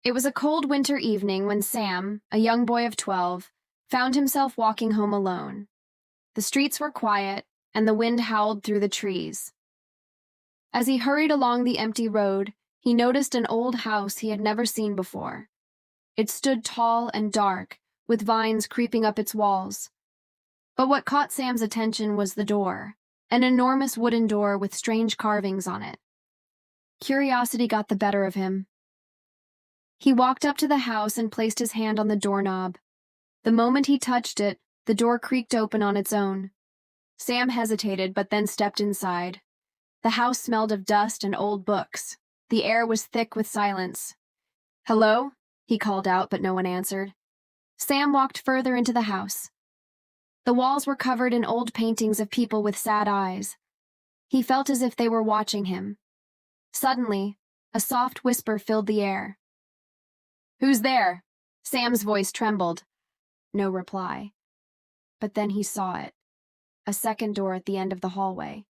It was a cold winter evening when Sam, a young boy of 12, found himself walking home alone. The streets were quiet, and the wind howled through the trees. As he hurried along the empty road, he noticed an old house he had never seen before. It stood tall and dark, with vines creeping up its walls. But what caught Sam's attention was the door, an enormous wooden door with strange carvings on it. Curiosity got the better of him. He walked up to the house and placed his hand on the doorknob. The moment he touched it, the door creaked open on its own. Sam hesitated but then stepped inside. The house smelled of dust and old books. The air was thick with silence. "Hello?" he called out, but no one answered. Sam walked further into the house. The walls were covered in old paintings of people with sad eyes. He felt as if they were watching him. Suddenly, a soft whisper filled the air. "Who's there?" Sam's voice trembled. No reply. But then he saw it. A second door at the end of the hallway.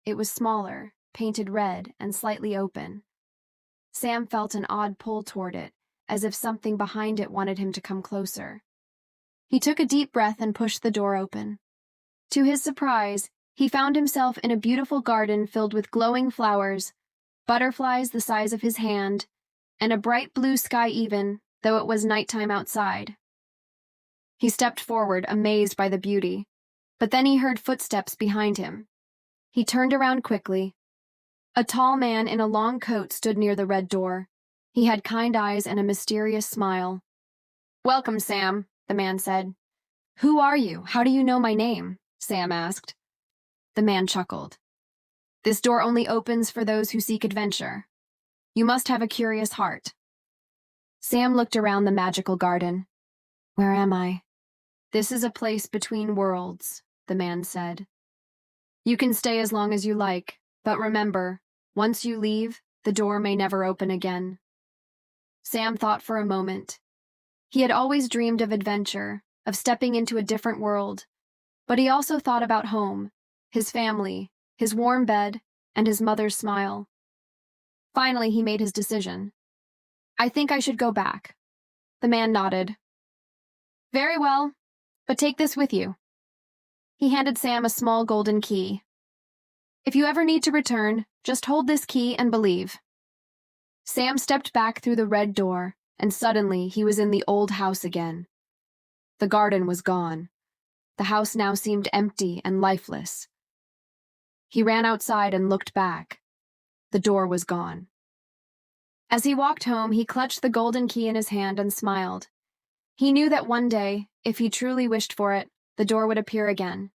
It was smaller, painted red, and slightly open. Sam felt an odd pull toward it, as if something behind it wanted him to come closer. He took a deep breath and pushed the door open. To his surprise, he found himself in a beautiful garden filled with glowing flowers, butterflies the size of his hand, and a bright blue sky even, though it was nighttime outside. He stepped forward, amazed by the beauty, but then he heard footsteps behind him. He turned around quickly. A tall man in a long coat stood near the red door. He had kind eyes and a mysterious smile. "Welcome, Sam," the man said. "Who are you? How do you know my name?" Sam asked. The man chuckled. "This door only opens for those who seek adventure. You must have a curious heart." Sam looked around the magical garden. "Where am I?" "This is a place between worlds," the man said. "You can stay as long as you like, but remember, once you leave, the door may never open again." Sam thought for a moment. He had always dreamed of adventure, of stepping into a different world, but he also thought about home, his family, his warm bed, and his mother's smile. Finally, he made his decision. "I think I should go back." The man nodded. "Very well, but take this with you." He handed Sam a small golden key. "If you ever need to return, just hold this key and believe." Sam stepped back through the red door, and suddenly he was in the old house again. The garden was gone. The house now seemed empty and lifeless. He ran outside and looked back. The door was gone. As he walked home, he clutched the golden key in his hand and smiled. He knew that one day, if he truly wished for it, the door would appear again.